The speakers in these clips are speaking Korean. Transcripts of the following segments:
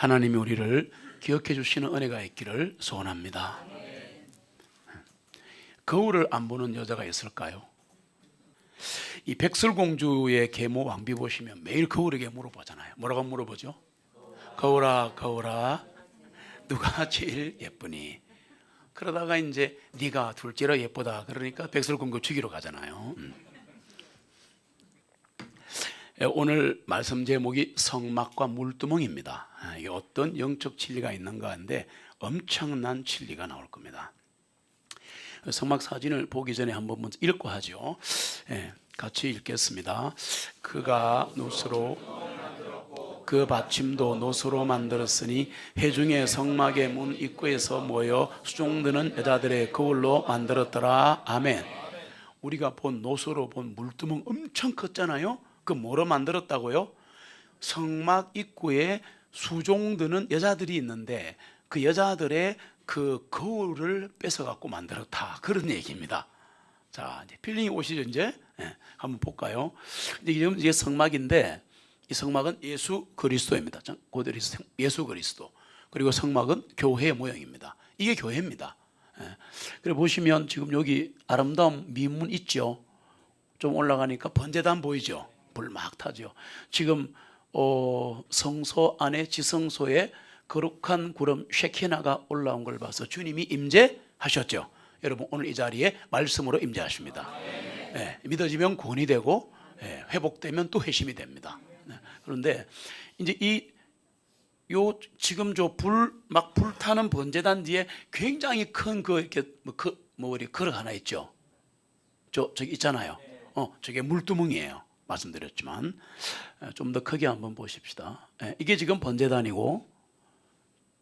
하나님이 우리를 기억해 주시는 은혜가 있기를 소원합니다. 거울을 안 보는 여자가 있을까요? 이 백설공주의 계모 왕비 보시면 매일 거울에게 물어보잖아요. 뭐라고 물어보죠? 거울아, 거울아, 누가 제일 예쁘니? 그러다가 이제 네가 둘째로 예쁘다 그러니까 백설공주 죽이러 가잖아요. 오늘 말씀 제목이 성막과 물두멍입니다. 이게 어떤 영적 진리가 있는가 하는데 엄청난 진리가 나올 겁니다. 성막 사진을 보기 전에 한번 먼저 읽고 하죠. 같이 읽겠습니다. 그가 노스로 그 받침도 노스로 만들었으니 회중의 성막의 문 입구에서 모여 수종드는 여자들의 거울로 만들었더라. 아멘. 우리가 본 노스로 본 물두멍 엄청 컸잖아요. 그 뭐로 만들었다고요? 성막 입구에 수종드는 여자들이 있는데 그 여자들의 그 거울을 뺏어 갖고 만들었다, 그런 얘기입니다. 자, 이제 필링이 오시죠. 이제 한번 볼까요? 이게 성막인데 이 성막은 예수 그리스도입니다. 고대로 예수 그리스도, 그리고 성막은 교회의 모형입니다. 이게 교회입니다. 그리고 보시면 지금 여기 아름다운 미문 있죠. 좀 올라가니까 번제단 보이죠. 불 막 타죠. 지금 성소 안에 지성소에 거룩한 구름 쉐키나가 올라온 걸 봐서 주님이 임재하셨죠. 여러분 오늘 이 자리에 말씀으로 임재하십니다. 믿어지면 구원이 되고 회복되면 또 회심이 됩니다. 그런데 이제 지금 저 불 막 불타는 번제단 뒤에 굉장히 큰 그 이렇게 우리 그릇 하나 있죠. 저기 있잖아요. 저게 물두멍이에요. 말씀드렸지만 좀 더 크게 한번 보십시다. 이게 지금 번제단이고,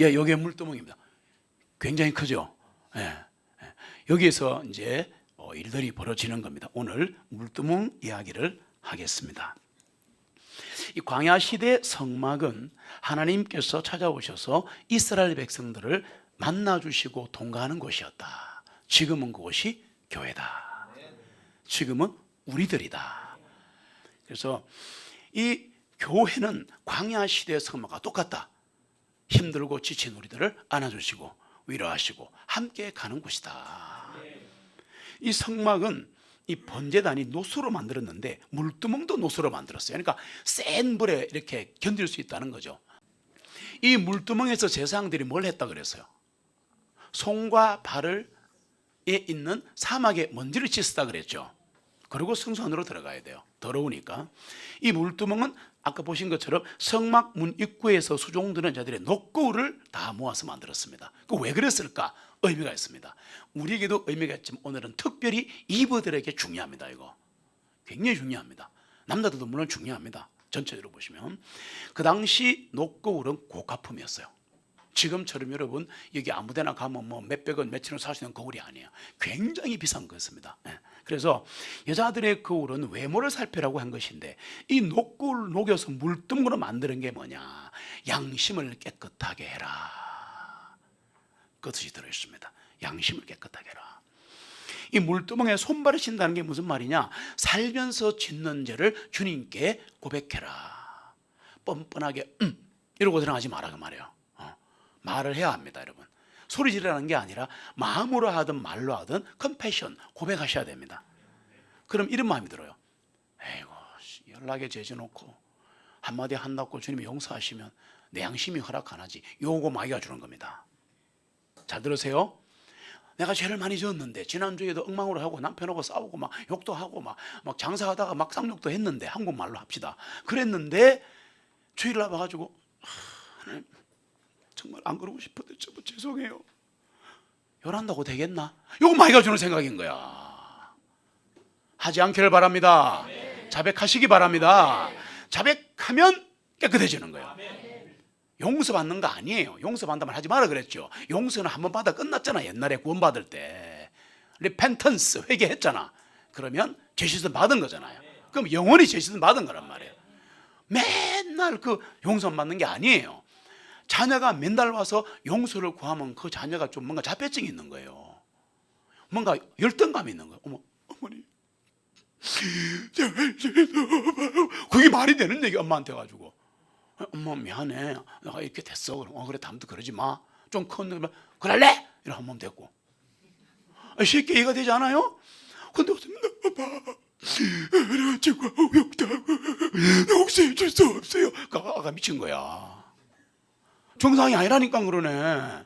여기에 물두멍입니다. 굉장히 크죠. 여기에서 이제 일들이 벌어지는 겁니다. 오늘 물두멍 이야기를 하겠습니다. 이 광야 시대 성막은 하나님께서 찾아오셔서 이스라엘 백성들을 만나 주시고 동거하는 곳이었다. 지금은 그곳이 교회다. 지금은 우리들이다. 그래서 이 교회는 광야 시대의 성막과 똑같다. 힘들고 지친 우리들을 안아주시고 위로하시고 함께 가는 곳이다. 이 성막은 이 번제단이 노수로 만들었는데 물두멍도 노수로 만들었어요. 그러니까 센 불에 이렇게 견딜 수 있다는 거죠. 이 물두멍에서 제사장들이 뭘 했다 그랬어요? 손과 발에 있는 사막에 먼지를 씻었다 그랬죠. 그리고 성소 안으로 들어가야 돼요. 더러우니까. 이 물두멍은 아까 보신 것처럼 성막 문 입구에서 수종드는 자들의 녹거울을 다 모아서 만들었습니다. 그 왜 그랬을까? 의미가 있습니다. 우리에게도 의미가 있지만 오늘은 특별히 이브들에게 중요합니다. 이거 굉장히 중요합니다. 남자들도 물론 중요합니다. 전체적으로 보시면 그 당시 녹거울은 고가품이었어요. 지금처럼 여러분 여기 아무데나 가면 뭐 몇백 원 몇천 원 살 수 있는 거울이 아니에요. 굉장히 비싼 거였습니다. 그래서 여자들의 거울은 외모를 살피라고 한 것인데 이 녹거울 녹여서 물두멍으로 만드는 게 뭐냐? 양심을 깨끗하게 해라, 그 뜻이 들어있습니다. 양심을 깨끗하게 해라. 이 물두멍에 손발을 신다는 게 무슨 말이냐? 살면서 짓는 죄를 주님께 고백해라. 뻔뻔하게 이러고 들어가지 마라 그 말이에요. 말을 해야 합니다. 여러분 소리 지르라는 게 아니라 마음으로 하든 말로 하든 컴패션, 고백하셔야 됩니다. 그럼 이런 마음이 들어요. 에이고 연락에 죄져놓고 한마디 한다고 주님이 용서하시면 내 양심이 허락 안 하지. 요거 마귀가 주는 겁니다. 잘 들으세요. 내가 죄를 많이 지었는데 지난주에도 엉망으로 하고 남편하고 싸우고 막 욕도 하고 막 장사하다가 막 쌍욕도 했는데, 한국말로 합시다. 그랬는데 주일날 와가지고 하나님 정말 안 그러고 싶은데 정말 죄송해요. 열한다고 되겠나? 요거 마귀가 주는 생각인 거야. 하지 않기를 바랍니다. 자백하시기 바랍니다. 자백하면 깨끗해지는 거예요. 용서받는 거 아니에요. 용서받는다면 하지 마라 그랬죠. 용서는 한 번 받아 끝났잖아. 옛날에 구원받을 때 리펜턴스, 회개했잖아. 그러면 죄시선 받은 거잖아요. 그럼 영원히 죄시선 받은 거란 말이에요. 맨날 그 용서 받는 게 아니에요. 자녀가 맨날 와서 용서를 구하면 그 자녀가 좀 뭔가 자폐증이 있는 거예요. 뭔가 열등감이 있는 거예요. 어머니 그게 말이 되는 얘기 엄마한테 가지고 엄마 미안해, 내가 이렇게 됐어. 그럼 그래 다음부터 그러지 마. 좀 컸는데 그럴래? 이러 한 번 됐고 쉽게 이해가 되지 않아요? 근데 없습니다. 아빠 내가 지금 없다고 혹시 줄 수 없어요. 아가 미친 거야. 정상이 아니라니까 그러네.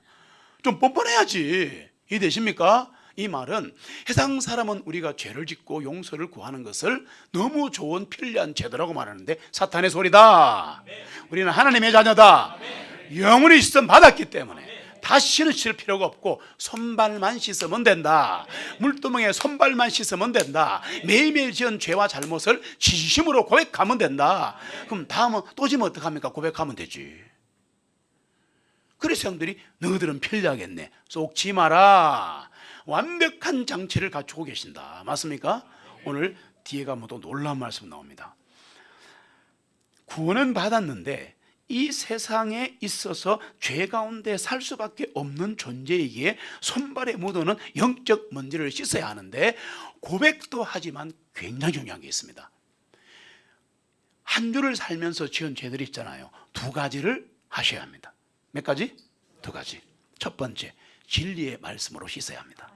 좀 뻔뻔해야지. 이해되십니까? 이 말은 해당 사람은 우리가 죄를 짓고 용서를 구하는 것을 너무 좋은 편리한 제도라고 말하는데 사탄의 소리다. 우리는 하나님의 자녀다. 영원히 씻음 받았기 때문에 다시는 씻을 필요가 없고 손발만 씻으면 된다. 물두멍에 손발만 씻으면 된다. 매일매일 지은 죄와 잘못을 진심으로 고백하면 된다. 그럼 다음은 또 지면 어떡합니까? 고백하면 되지. 그래서 형들이 너희들은 편리하겠네. 쏙지 마라. 완벽한 장치를 갖추고 계신다. 맞습니까? 오늘 뒤에 가면 또 놀라운 말씀 나옵니다. 구원은 받았는데 이 세상에 있어서 죄 가운데 살 수밖에 없는 존재이기에 손발에 묻어는 영적 먼지를 씻어야 하는데 고백도 하지만 굉장히 중요한 게 있습니다. 한 주를 살면서 지은 죄들이 있잖아요. 두 가지를 하셔야 합니다. 몇 가지? 두 가지. 첫 번째, 진리의 말씀으로 씻어야 합니다.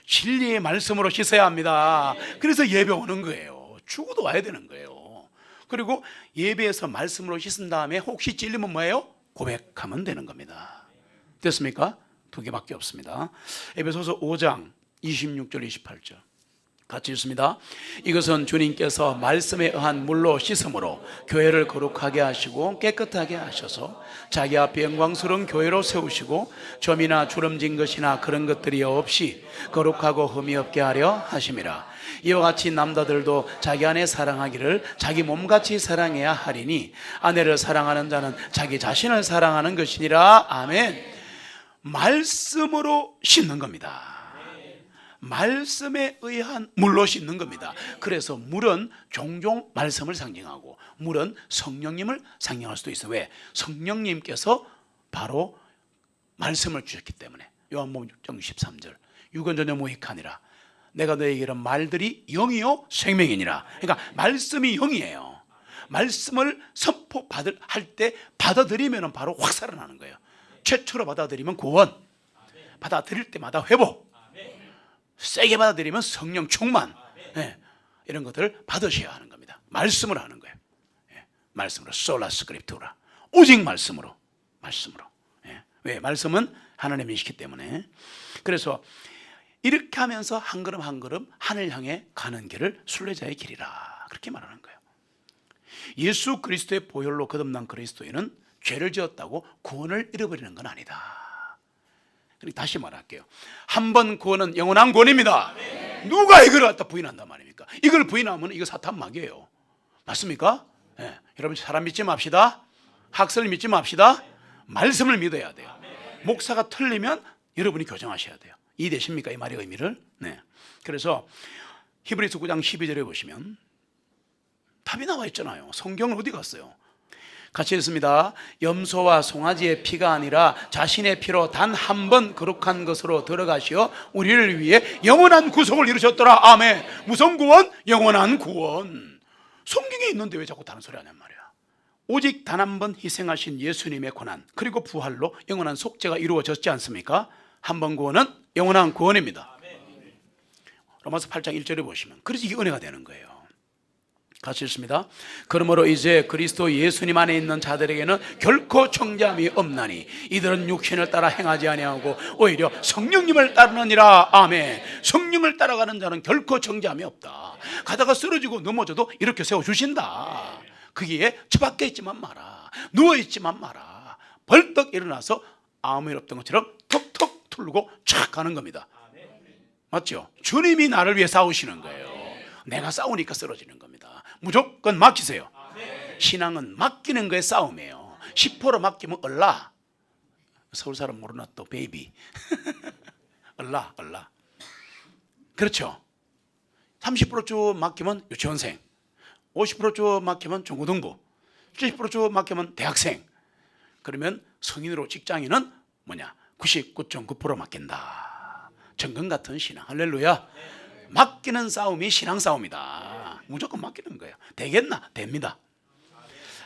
진리의 말씀으로 씻어야 합니다. 그래서 예배 오는 거예요. 죽어도 와야 되는 거예요. 그리고 예배에서 말씀으로 씻은 다음에 혹시 찔리면 뭐예요? 고백하면 되는 겁니다. 됐습니까? 두 개밖에 없습니다. 에베소서 5장 26절 28절 같이 읽습니다. 이것은 주님께서 말씀에 의한 물로 씻음으로 교회를 거룩하게 하시고 깨끗하게 하셔서 자기 앞에 영광스러운 교회로 세우시고 점이나 주름진 것이나 그런 것들이 없이 거룩하고 흠이 없게 하려 하심이라. 이와 같이 남자들도 자기 아내 사랑하기를 자기 몸같이 사랑해야 하리니 아내를 사랑하는 자는 자기 자신을 사랑하는 것이니라. 아멘. 말씀으로 씻는 겁니다. 말씀에 의한 물로 씻는 겁니다. 그래서 물은 종종 말씀을 상징하고 물은 성령님을 상징할 수도 있어요. 왜? 성령님께서 바로 말씀을 주셨기 때문에. 요한복음 6장 63절 유건전혀 모익하니라 내가 너에게 이런 말들이 영이요 생명이니라. 그러니까 말씀이 영이에요. 말씀을 할 때 받아들이면 바로 확 살아나는 거예요. 최초로 받아들이면 구원, 받아들일 때마다 회복, 세게 받아들이면 성령 충만, 이런 것들을 받으셔야 하는 겁니다. 말씀을 하는 거예요. 말씀으로 솔라 스크립투라, 오직 말씀으로. 왜? 말씀은 하나님이시기 때문에. 그래서 이렇게 하면서 한 걸음 한 걸음 하늘 향해 가는 길을 순례자의 길이라 그렇게 말하는 거예요. 예수 그리스도의 보혈로 거듭난 그리스도인은 죄를 지었다고 구원을 잃어버리는 건 아니다. 그리고 다시 말할게요. 한 번 구원은 영원한 구원입니다. 누가 이걸 갖다 부인한단 말입니까? 이걸 부인하면 이거 사탄 마귀예요. 맞습니까? 여러분 사람 믿지 맙시다. 학설 믿지 맙시다. 말씀을 믿어야 돼요. 목사가 틀리면 여러분이 교정하셔야 돼요. 이해되십니까? 이 말의 의미를. 그래서 히브리서 9장 12절에 보시면 답이 나와 있잖아요. 성경은 어디 갔어요? 같이 읽습니다. 염소와 송아지의 피가 아니라 자신의 피로 단 한 번 거룩한 것으로 들어가시어 우리를 위해 영원한 구속을 이루셨더라. 아멘. 무슨 구원? 영원한 구원. 성경에 있는데 왜 자꾸 다른 소리 하냔 말이야. 오직 단 한 번 희생하신 예수님의 고난 그리고 부활로 영원한 속죄가 이루어졌지 않습니까? 한 번 구원은 영원한 구원입니다. 로마서 8장 1절에 보시면 그래서 이게 은혜가 되는 거예요. 같이 읽습니다. 그러므로 이제 그리스도 예수님 안에 있는 자들에게는 결코 정죄함이 없나니 이들은 육신을 따라 행하지 아니하고 오히려 성령님을 따르느니라. 아멘. 성령을 따라가는 자는 결코 정죄함이 없다. 가다가 쓰러지고 넘어져도 이렇게 세워주신다. 거기에 처박혀 있지만 마라, 누워있지만 마라. 벌떡 일어나서 아무 일 없던 것처럼 톡톡 뚫고 촥 가는 겁니다. 맞죠? 주님이 나를 위해 싸우시는 거예요. 내가 싸우니까 쓰러지는 겁니다. 무조건 맡기세요. 신앙은 맡기는 거에 싸움이에요. 10% 맡기면 얼라. 서울 사람 모르나 또 베이비. 얼라. 그렇죠. 30%쭉 맡기면 유치원생, 50%쭉 맡기면 중고등부, 70%쭉 맡기면 대학생. 그러면 성인으로 직장인은 뭐냐? 99.9% 맡긴다. 정금 같은 신앙. 할렐루야. 맡기는 싸움이 신앙 싸움이다. 무조건 맡기는 거예요. 되겠나? 됩니다.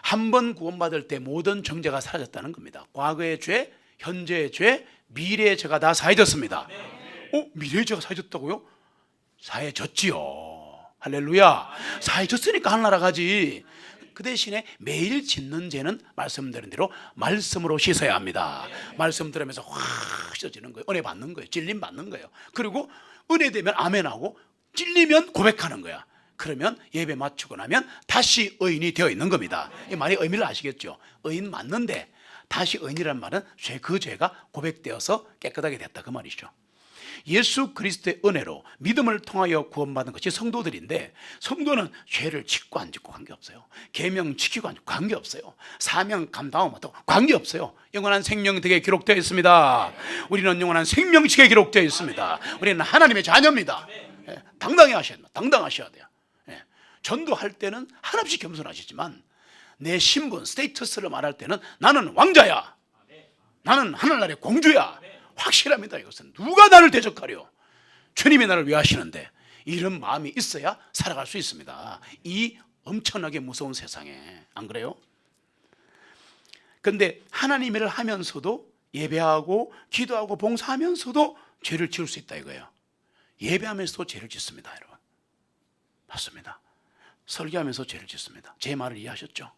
한 번 구원받을 때 모든 정죄가 사라졌다는 겁니다. 과거의 죄, 현재의 죄, 미래의 죄가 다 사해졌습니다. 미래의 죄가 사해졌다고요? 사해졌지요. 할렐루야. 사해졌으니까 하늘나라 가지. 그 대신에 매일 짓는 죄는 말씀드린 대로 말씀으로 씻어야 합니다. 말씀 들으면서 확 씻어지는 거예요. 은혜 받는 거예요. 진림 받는 거예요. 그리고 은혜 되면 아멘하고 찔리면 고백하는 거야. 그러면 예배 마치고 나면 다시 의인이 되어 있는 겁니다. 이 말의 의미를 아시겠죠? 의인 맞는데 다시 의인이란 말은 그 죄가 고백되어서 깨끗하게 됐다 그 말이죠. 예수 그리스도의 은혜로 믿음을 통하여 구원받은 것이 성도들인데, 성도는 죄를 짓고 안 짓고 관계없어요. 계명 지키고 안 지키고 관계없어요. 사명 감당하면 어떻고 관계없어요. 영원한 생명책에 기록되어 있습니다. 우리는 영원한 생명책에 기록되어 있습니다. 우리는 하나님의 자녀입니다. 당당히 하셔야 됩니다. 당당하셔야 돼요. 전도할 때는 한없이 겸손하시지만 내 신분, 스테이터스를 말할 때는 나는 왕자야, 나는 하늘나라의 공주야, 확실합니다. 이것은 누가 나를 대적하려, 주님이 나를 위하시는데, 이런 마음이 있어야 살아갈 수 있습니다. 이 엄청나게 무서운 세상에. 안 그래요? 근데 하나님 일을 하면서도, 예배하고 기도하고 봉사하면서도 죄를 지을 수 있다 이거예요. 예배하면서도 죄를 짓습니다, 여러분. 맞습니다. 설교하면서 죄를 짓습니다. 제 말을 이해하셨죠?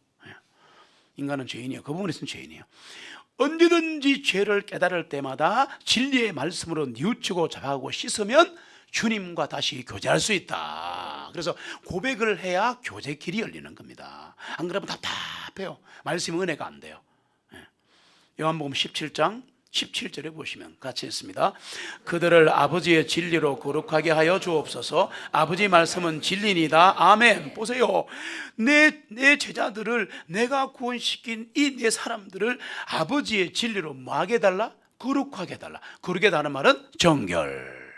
인간은 죄인이에요. 그 부분에서는 죄인이에요. 언제든지 죄를 깨달을 때마다 진리의 말씀으로 뉘우치고 자박하고 씻으면 주님과 다시 교제할 수 있다. 그래서 고백을 해야 교제 길이 열리는 겁니다. 안 그러면 답답해요. 말씀이 은혜가 안 돼요. 요한복음 17장 17절에 보시면 같이 읽습니다. 그들을 아버지의 진리로 거룩하게 하여 주옵소서. 아버지 말씀은 진리니다. 아멘. 보세요. 내 제자들을, 내가 구원시킨 이 내 사람들을 아버지의 진리로 뭐하게 해달라? 거룩하게 해달라. 거룩하게 해달라는 말은 정결,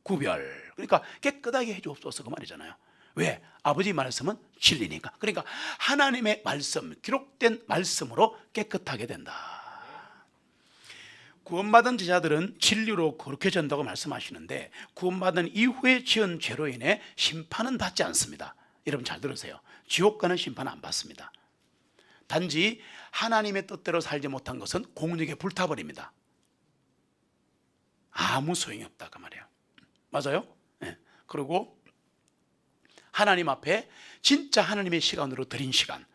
구별, 그러니까 깨끗하게 해주옵소서 그 말이잖아요. 왜? 아버지 말씀은 진리니까. 그러니까 하나님의 말씀, 기록된 말씀으로 깨끗하게 된다. 구원받은 제자들은 진리로 거룩해진다고 말씀하시는데, 구원받은 이후에 지은 죄로 인해 심판은 받지 않습니다. 여러분 잘 들으세요. 지옥 가는 심판은 안 받습니다. 단지 하나님의 뜻대로 살지 못한 것은 공중에 불타버립니다. 아무 소용이 없다 그 말이에요. 맞아요? 네. 그리고 하나님 앞에 진짜 하나님의 시간으로 드린 시간,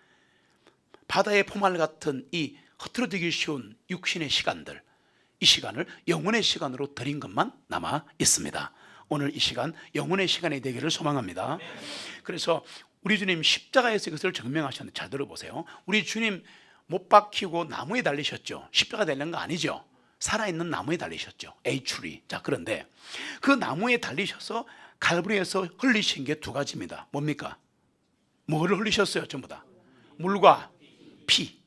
바다의 포말 같은 이 흐트러지기 쉬운 육신의 시간들, 이 시간을 영혼의 시간으로 드린 것만 남아 있습니다. 오늘 이 시간 영혼의 시간이 되기를 소망합니다. 그래서 우리 주님 십자가에서 이것을 증명하셨는데, 잘 들어보세요. 우리 주님 못 박히고 나무에 달리셨죠. 십자가 달린 거 아니죠. 살아있는 나무에 달리셨죠. Htree. 자, 그런데 그 나무에 달리셔서 갈보리에서 흘리신 게 두 가지입니다. 뭡니까? 뭐를 흘리셨어요? 전부 다 물과 피.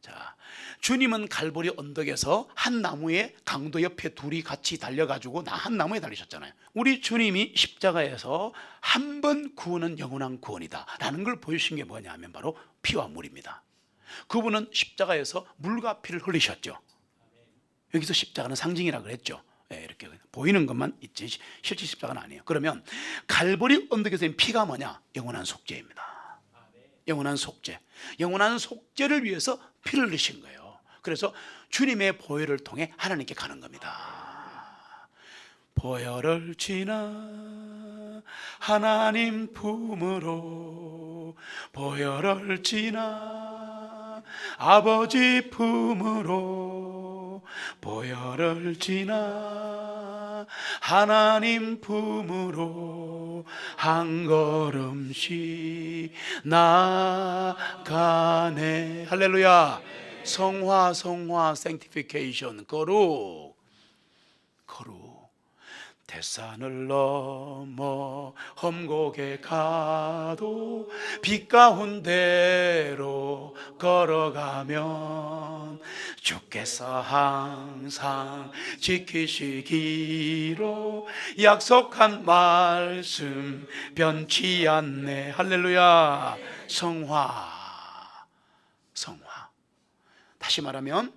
자, 주님은 갈보리 언덕에서 한 나무에 강도 옆에 둘이 같이 달려가지고 한 나무에 달리셨잖아요. 우리 주님이 십자가에서 한 번 구원은 영원한 구원이다 라는 걸 보여주신 게 뭐냐면 바로 피와 물입니다. 그분은 십자가에서 물과 피를 흘리셨죠. 여기서 십자가는 상징이라 그랬죠. 이렇게 보이는 것만 있지 실제 십자가는 아니에요. 그러면 갈보리 언덕에서의 피가 뭐냐? 영원한 속죄입니다. 영원한 속죄. 영원한 속죄를 위해서 피를 흘리신 거예요. 그래서 주님의 보혈을 통해 하나님께 가는 겁니다. 보혈을 지나 하나님 품으로, 보혈을 지나 아버지 품으로, 보혈을 지나 하나님 품으로 한 걸음씩 나가네. 할렐루야. 성화, 성화, sanctification, 거룩, 거룩. 대산을 넘어 험곡에 가도 빛 가운데로 걸어가면 주께서 항상 지키시기로 약속한 말씀 변치 않네. 할렐루야. 성화, 성화. 다시 말하면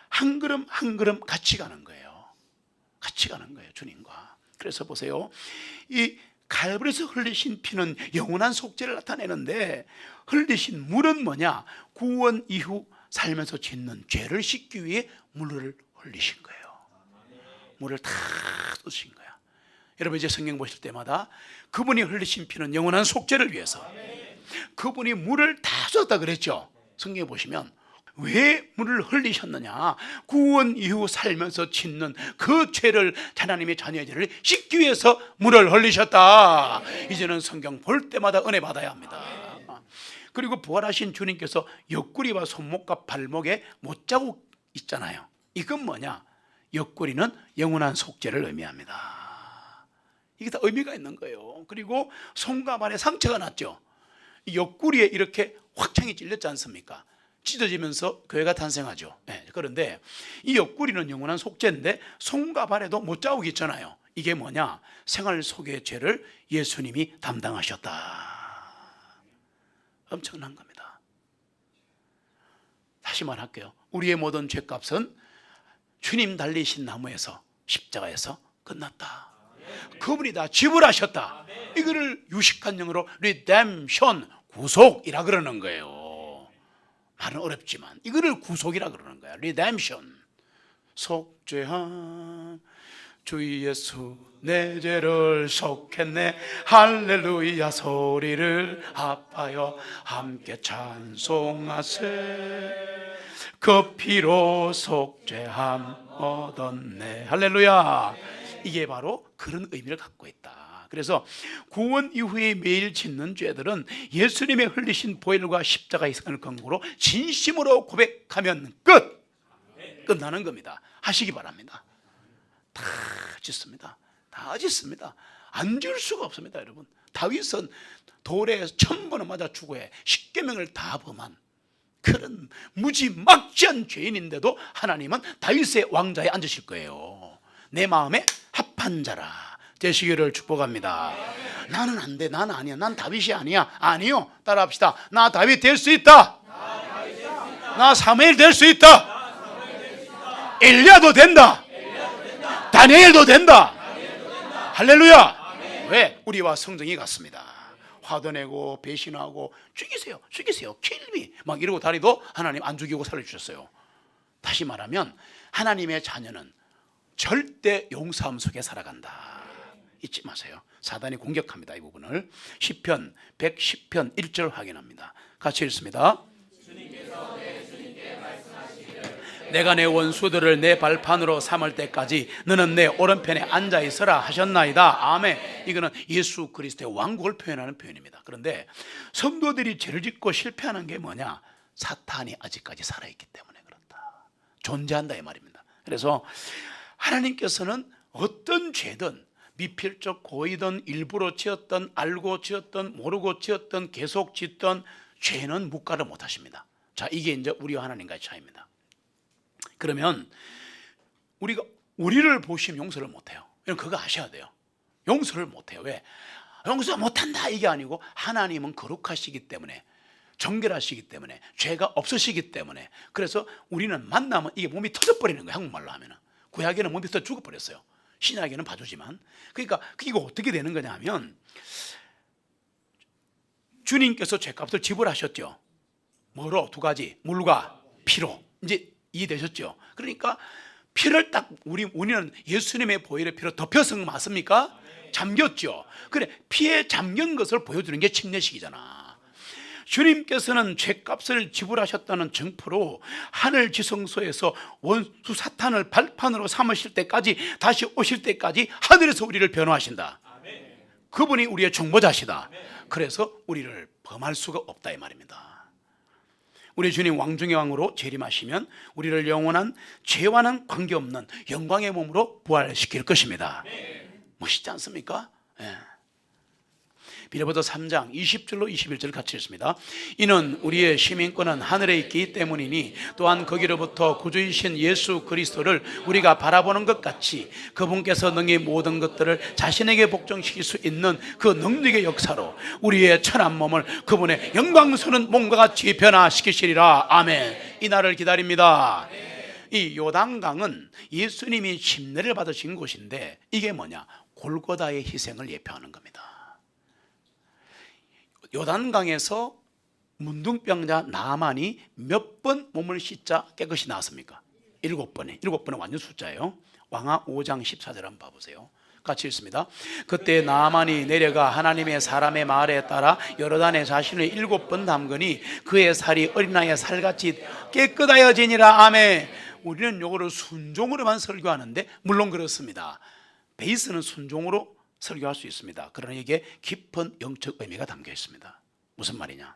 한 걸음 한 걸음 같이 가는 거예요. 같이 가는 거예요, 주님과. 그래서 보세요. 이 칼부리에서 흘리신 피는 영원한 속죄를 나타내는데, 흘리신 물은 뭐냐? 구원 이후 살면서 짓는 죄를 씻기 위해 물을 흘리신 거예요. 물을 다 쏟으신 거야. 여러분 이제 성경 보실 때마다 그분이 흘리신 피는 영원한 속죄를 위해서, 그분이 물을 다 쏟았다 그랬죠. 성경에 보시면 왜 물을 흘리셨느냐? 구원 이후 살면서 짓는 그 죄를, 하나님의 자녀의 죄를 씻기 위해서 물을 흘리셨다. 이제는 성경 볼 때마다 은혜 받아야 합니다. 그리고 부활하신 주님께서 옆구리와 손목과 발목에 못자국 있잖아요. 이건 뭐냐? 옆구리는 영원한 속죄를 의미합니다. 이게 다 의미가 있는 거예요. 그리고 손과 발에 상처가 났죠. 옆구리에 이렇게 확창이 찔렸지 않습니까? 찢어지면서 교회가 탄생하죠. 네, 그런데 이 옆구리는 영원한 속죄인데 손과 발에도 못자국이 있잖아요. 이게 뭐냐? 생활 속의 죄를 예수님이 담당하셨다. 엄청난 겁니다. 다시 말할게요. 우리의 모든 죄값은 주님 달리신 나무에서, 십자가에서 끝났다. 그분이 다 지불하셨다. 이거를 유식한 영어로 redemption, 구속이라 그러는 거예요. 말은 어렵지만 이거를 구속이라 그러는 거야. redemption. 속죄한 주 예수 내 죄를 속했네. 할렐루야 소리를 합하여 함께 찬송하세. 그 피로 속죄함 얻었네. 할렐루야. 이게 바로 그런 의미를 갖고 있다. 그래서 구원 이후에 매일 짓는 죄들은 예수님의 흘리신 보혈과 십자가의 희생을 근거로 진심으로 고백하면 끝나는 겁니다. 하시기 바랍니다. 다 짓습니다. 다 짓습니다. 안 지을 수가 없습니다. 여러분, 다윗은 돌에 1000번을 맞아 죽어야 십계명을 다 범한 그런 무지막지한 죄인인데도 하나님은 다윗의 왕좌에 앉으실 거예요. 내 마음에 합한 자라 되시기를 축복합니다. 나는 안 돼, 나는 아니야, 난 다윗이 아니야. 아니요, 따라합시다. 나 다윗 될 수 있다. 나 사무엘 될 수 있다. 엘리야도 된다. 다니엘도 된다. 할렐루야. 왜? 우리와 성정이 같습니다. 화도 내고 배신하고 죽이세요, 킬미 막 이러고 다니도 하나님 안 죽이고 살려주셨어요. 다시 말하면 하나님의 자녀는 절대 용서함 속에 살아간다. 잊지 마세요. 사단이 공격합니다. 이 부분을 시편 110편 1절 확인합니다. 같이 읽습니다. 내가 내 원수들을 내 발판으로 삼을 때까지 너는 내 오른편에 앉아 있어라 하셨나이다. 아멘. 이거는 예수 그리스도의 왕국을 표현하는 표현입니다. 그런데 성도들이 죄를 짓고 실패하는 게 뭐냐? 사탄이 아직까지 살아있기 때문에 그렇다. 존재한다 이 말입니다. 그래서 하나님께서는 어떤 죄든 미필적 고의든 일부러 지었든 알고 지었든 모르고 지었든 계속 짓던 죄는 묵과를 못하십니다. 자, 이게 이제 우리와 하나님과의 차이입니다. 그러면 우리를 보시면 용서를 못해요. 그거 아셔야 돼요. 용서를 못해요. 왜? 용서 못한다 이게 아니고 하나님은 거룩하시기 때문에, 정결하시기 때문에, 죄가 없으시기 때문에. 그래서 우리는 만나면 이게 몸이 터져버리는 거예요. 한국말로 하면은. 구약에는 몸이 터져 죽어버렸어요. 신약에는 봐주지만. 그러니까 이거 어떻게 되는 거냐면 주님께서 죄값을 지불하셨죠. 뭐로? 두 가지, 물과 피로. 이제 이해되셨죠? 그러니까 피를 딱 우리는 예수님의 보혈의 피로 덮여서 맞습니까? 잠겼죠. 그래, 피에 잠긴 것을 보여주는 게 침례식이잖아. 주님께서는 죄값을 지불하셨다는 증표로 하늘 지성소에서 원수 사탄을 발판으로 삼으실 때까지, 다시 오실 때까지 하늘에서 우리를 변호하신다. 그분이 우리의 중보자시다. 그래서 우리를 범할 수가 없다 이 말입니다. 우리 주님 왕중의 왕으로 재림하시면 우리를 영원한 죄와는 관계없는 영광의 몸으로 부활시킬 것입니다. 멋있지 않습니까? 예. 빌립보서 3장 20절로 21절 같이 읽습니다. 이는 우리의 시민권은 하늘에 있기 때문이니 또한 거기로부터 구주이신 예수 그리스도를 우리가 바라보는 것 같이 그분께서 능히 모든 것들을 자신에게 복종시킬 수 있는 그 능력의 역사로 우리의 천한 몸을 그분의 영광스러운 몸과 같이 변화시키시리라. 아멘. 이 날을 기다립니다. 이 요단강은 예수님이 침례를 받으신 곳인데 이게 뭐냐? 골고다의 희생을 예표하는 겁니다. 요단강에서 문둥병자 나만이 몇 번 몸을 씻자 깨끗이 나왔습니까? 7번에. 7번은 완전 숫자예요. 왕하 5장 14절 한번 봐보세요. 같이 읽습니다. 그때 나만이 내려가 하나님의 사람의 말에 따라 요르단에 자신을 7번 담그니 그의 살이 어린아이의 살같이 깨끗하여지니라. 아멘. 우리는 요거를 순종으로만 설교하는데 물론 그렇습니다. 베이스는 순종으로 설교할 수 있습니다. 그러나 이게 깊은 영적 의미가 담겨 있습니다. 무슨 말이냐?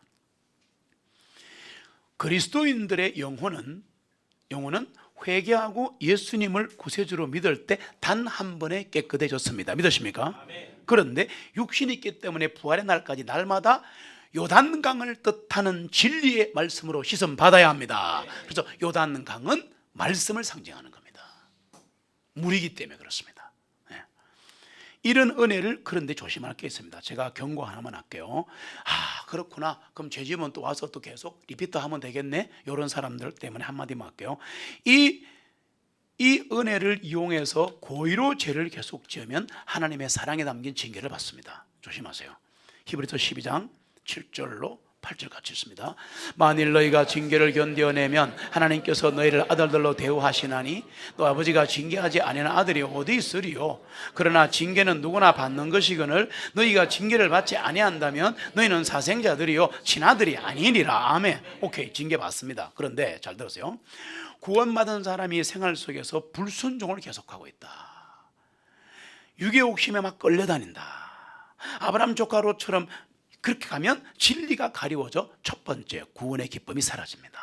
그리스도인들의 영혼은 회개하고 예수님을 구세주로 믿을 때 단 한 번에 깨끗해졌습니다. 믿으십니까? 그런데 육신이 있기 때문에 부활의 날까지 날마다 요단강을 뜻하는 진리의 말씀으로 씻음 받아야 합니다. 그래서 요단강은 말씀을 상징하는 겁니다. 물이기 때문에 그렇습니다. 이런 은혜를 그런데 조심할 게 있습니다. 제가 경고 하나만 할게요. 그렇구나. 그럼 죄 지으면 또 와서 또 계속 리피트 하면 되겠네. 이런 사람들 때문에 한마디만 할게요. 이 은혜를 이용해서 고의로 죄를 계속 지으면 하나님의 사랑에 담긴 징계를 받습니다. 조심하세요. 히브리서 12장 7절로 8절 같이 있습니다. 만일 너희가 징계를 견뎌내면 하나님께서 너희를 아들들로 대우하시나니 또 아버지가 징계하지 아니하는 아들이 어디 있으리요? 그러나 징계는 누구나 받는 것이거늘 너희가 징계를 받지 아니한다면 너희는 사생자들이요 친아들이 아니니라. 아멘. 오케이, 징계 받습니다. 그런데 잘 들으세요. 구원받은 사람이 생활 속에서 불순종을 계속하고 있다. 육의 욕심에 막 끌려다닌다. 아브라함 조카 롯처럼 그렇게 가면 진리가 가리워져 첫 번째 구원의 기쁨이 사라집니다.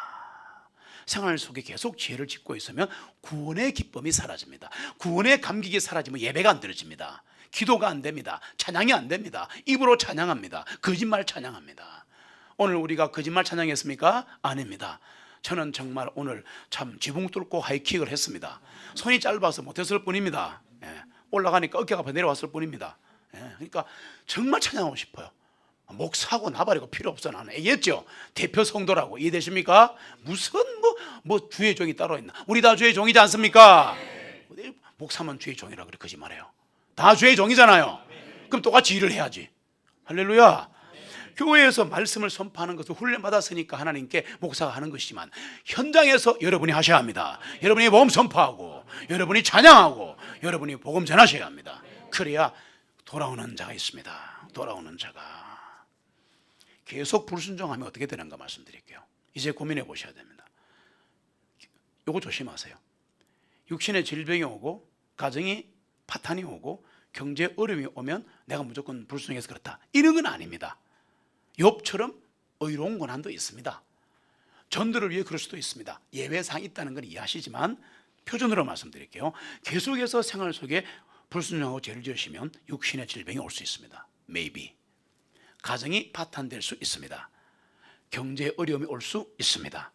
생활 속에 계속 죄를 짓고 있으면 구원의 기쁨이 사라집니다. 구원의 감격이 사라지면 예배가 안 드려집니다. 기도가 안 됩니다. 찬양이 안 됩니다. 입으로 찬양합니다. 거짓말 찬양합니다. 오늘 우리가 거짓말 찬양했습니까? 아닙니다. 저는 정말 오늘 참 지붕 뚫고 하이킥을 했습니다. 손이 짧아서 못했을 뿐입니다. 올라가니까 어깨가 내려왔을 뿐입니다. 그러니까 정말 찬양하고 싶어요. 목사고 나발이고 필요 없어. 나는 얘기했죠. 대표 성도라고. 이해되십니까? 무슨 뭐 주의 종이 따로 있나? 우리 다 주의 종이지 않습니까? 목사만 주의 종이라 그래 거짓말해요. 다 주의 종이잖아요. 그럼 똑같이 일을 해야지. 할렐루야. 교회에서 말씀을 선포하는 것을 훈련받았으니까 하나님께 목사가 하는 것이지만 현장에서 여러분이 하셔야 합니다. 여러분이 복음 선포하고 여러분이 찬양하고 여러분이 복음 전하셔야 합니다. 그래야 돌아오는 자가 있습니다. 돌아오는 자가. 계속 불순종하면 어떻게 되는가 말씀드릴게요. 이제 고민해 보셔야 됩니다. 이거 조심하세요. 육신의 질병이 오고 가정이 파탄이 오고 경제 어려움이 오면 내가 무조건 불순종해서 그렇다, 이런 건 아닙니다. 욥처럼 의로운 고난도 있습니다. 전도를 위해 그럴 수도 있습니다. 예외사항이 있다는 건 이해하시지만 표준으로 말씀드릴게요. 계속해서 생활 속에 불순종하고 죄를 지으시면 육신의 질병이 올 수 있습니다. Maybe. 가정이 파탄될 수 있습니다. 경제 어려움이 올 수 있습니다.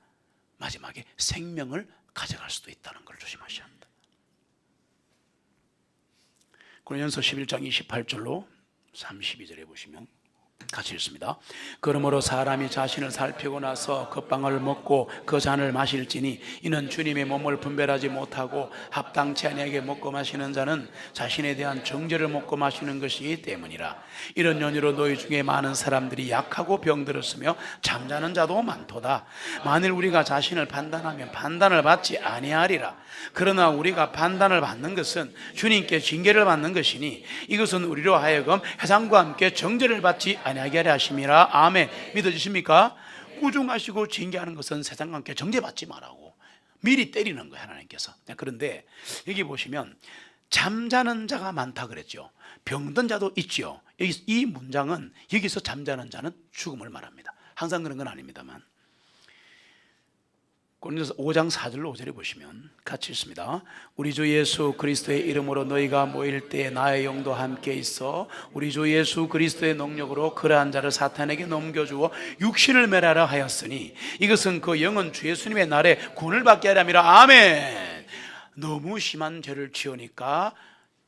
마지막에 생명을 가져갈 수도 있다는 걸 조심하셔야 합니다. 고린도전서 11장 28절로 32절에 보시면 같이 읽습니다. 그러므로 사람이 자신을 살피고 나서 그 빵을 먹고 그 잔을 마실지니 이는 주님의 몸을 분별하지 못하고 합당치 아니하게 먹고 마시는 자는 자신에 대한 정죄를 먹고 마시는 것이기 때문이라. 이런 연유로 너희 중에 많은 사람들이 약하고 병들었으며 잠자는 자도 많도다. 만일 우리가 자신을 판단하면 판단을 받지 아니하리라. 그러나 우리가 판단을 받는 것은 주님께 징계를 받는 것이니 이것은 우리로 하여금 해상과 함께 정죄를 받지 아니하게 하려 하심이라. 아멘. 믿어지십니까? 꾸중하시고 징계하는 것은 세상과 함께 정죄받지 말라고 미리 때리는 거예요, 하나님께서. 그런데 여기 보시면 잠자는 자가 많다 그랬죠. 병든 자도 있죠. 여기 이 문장은 여기서 잠자는 자는 죽음을 말합니다. 항상 그런 건 아닙니다만 고린도서 5장 4절로 5절에 보시면 같이 읽습니다. 우리 주 예수 그리스도의 이름으로 너희가 모일 때 나의 영도 함께 있어 우리 주 예수 그리스도의 능력으로 그러한 자를 사탄에게 넘겨주어 육신을 멸하라 하였으니 이것은 그 영은 주 예수님의 날에 구원을 받게 하려 함이라. 아멘. 너무 심한 죄를 지으니까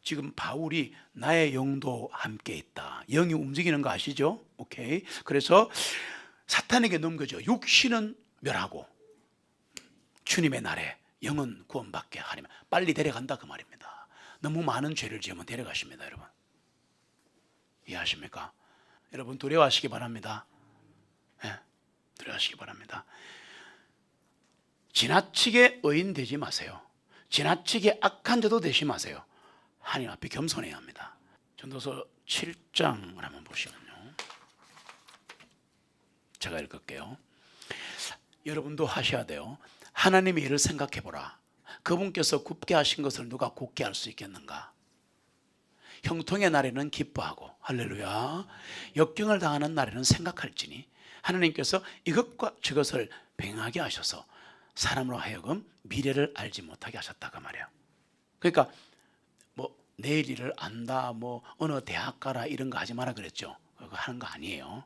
지금 바울이 나의 영도 함께 있다. 영이 움직이는 거 아시죠? 오케이. 그래서 사탄에게 넘겨줘. 육신은 멸하고 주님의 날에 영은 구원받게 하려면 빨리 데려간다 그 말입니다. 너무 많은 죄를 지으면 데려가십니다, 여러분. 이해하십니까? 여러분 두려워하시기 바랍니다. 네, 두려워하시기 바랍니다. 지나치게 의인 되지 마세요. 지나치게 악한 자도 되지 마세요. 하나님 앞에 겸손해야 합니다. 전도서 7장을 한번 보시면요, 제가 읽을게요. 여러분도 하셔야 돼요. 하나님의 일을 생각해 보라. 그분께서 굽게 하신 것을 누가 굳게 할 수 있겠는가? 형통의 날에는 기뻐하고, 할렐루야, 역경을 당하는 날에는 생각할지니 하나님께서 이것과 저것을 병하게 하셔서 사람으로 하여금 미래를 알지 못하게 하셨다가 말이에요. 그러니까 뭐 내일 일을 안다, 뭐 어느 대학 가라 이런 거 하지 마라 그랬죠. 그거 하는 거 아니에요.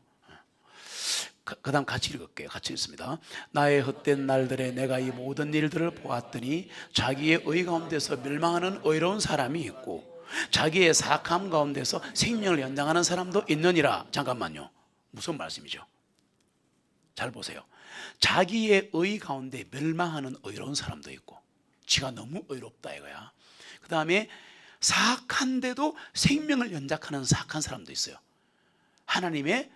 그 다음 같이 읽을게요. 같이 읽습니다. 나의 헛된 날들에 내가 이 모든 일들을 보았더니 자기의 의 가운데서 멸망하는 의로운 사람이 있고 자기의 사악함 가운데서 생명을 연장하는 사람도 있느니라. 잠깐만요, 무슨 말씀이죠? 잘 보세요. 자기의 의 가운데 멸망하는 의로운 사람도 있고, 지가 너무 의롭다 이거야. 그 다음에 사악한데도 생명을 연장하는 사악한 사람도 있어요. 하나님의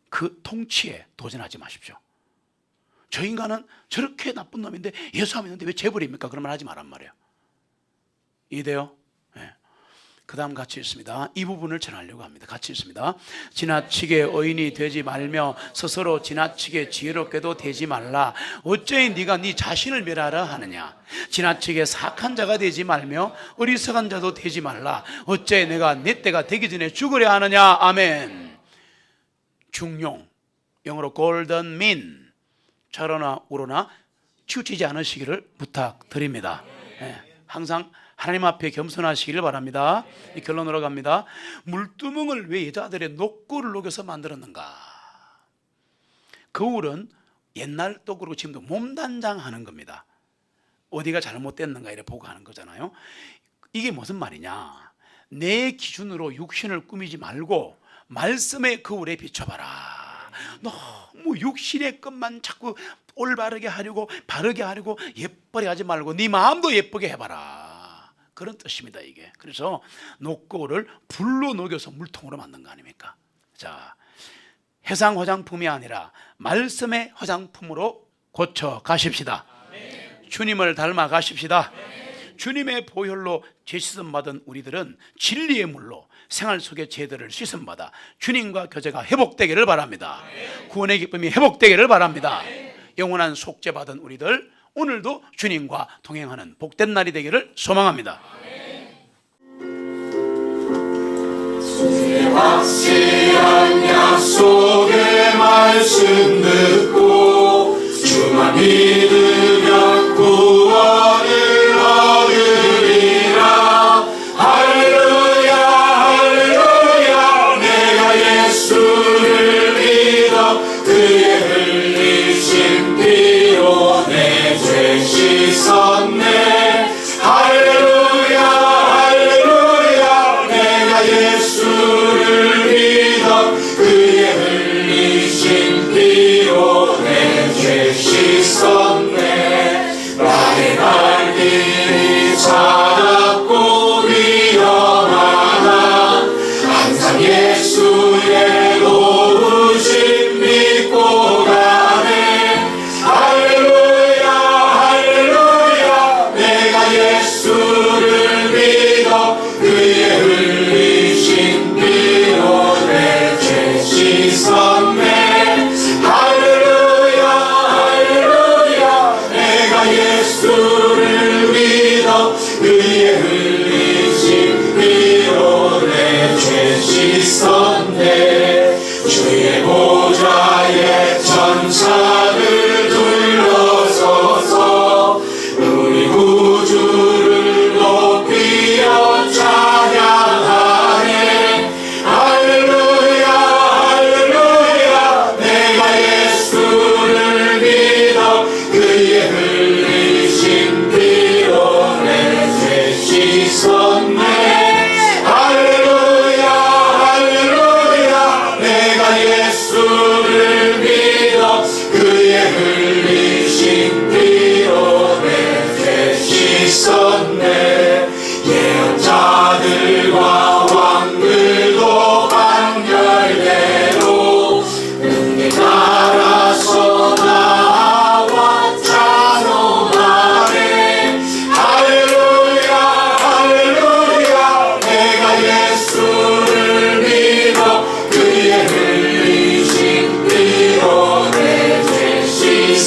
그 통치에 도전하지 마십시오. 저 인간은 저렇게 나쁜 놈인데 예수 안 믿는데 왜 재벌입니까? 그런 말 하지 말란 말이에요. 이해돼요? 네. 그 다음 같이 읽습니다. 이 부분을 전하려고 합니다. 같이 읽습니다. 지나치게 의인이 되지 말며 스스로 지나치게 지혜롭게도 되지 말라. 어찌 네가 네 자신을 멸하라 하느냐. 지나치게 사악한 자가 되지 말며 어리석은 자도 되지 말라. 어찌 내가 내 때가 되기 전에 죽으려 하느냐. 아멘. 중용, 영어로 golden mean, 좌로나 우로나 치우치지 않으시기를 부탁드립니다. 네, 항상 하나님 앞에 겸손하시기를 바랍니다. 이 결론으로 갑니다. 물두멍을 왜 여자들의 녹구를 녹여서 만들었는가? 거울은 옛날도 그렇고 지금도 몸단장하는 겁니다. 어디가 잘못됐는가 이렇게 보고 하는 거잖아요. 이게 무슨 말이냐? 내 기준으로 육신을 꾸미지 말고 말씀의 거울에 비춰봐라. 너무 육신의 것만 자꾸 올바르게 하려고, 바르게 하려고, 예쁘게 하지 말고 네 마음도 예쁘게 해봐라. 그런 뜻입니다 이게. 그래서 녹거울을 불로 녹여서 물통으로 만든 거 아닙니까? 자, 해상 화장품이 아니라 말씀의 화장품으로 고쳐 가십시다. 주님을 닮아 가십시다. 주님의 보혈로 죄씻음 받은 우리들은 진리의 물로 생활 속의 죄들을 씻음 받아 주님과 교제가 회복되기를 바랍니다. 구원의 기쁨이 회복되기를 바랍니다. 영원한 속죄 받은 우리들 오늘도 주님과 동행하는 복된 날이 되기를 소망합니다. 주의 확실한 약속의 말씀 듣고 주만 믿으면 구원을 얻으리라. 할렐루야 할렐루야. 내가 예수를 믿어 그의 흘리신 피로 내 죄 씻었네. 할렐루야 할렐루야. 내가 예수를 믿어 그의 흘리신 피로 내 죄 씻었네.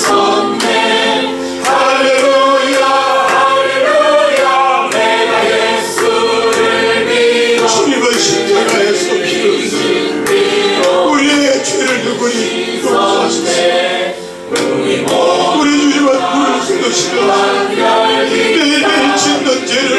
섰네 할렐루야 할렐루야 내가 예수를 믿어 주님은 십자가에서 피를 흘려 우리의 죄를 누구니 용서하소서. 우리 주님은 물을 쏟으시며 매일매일 짓는 죄를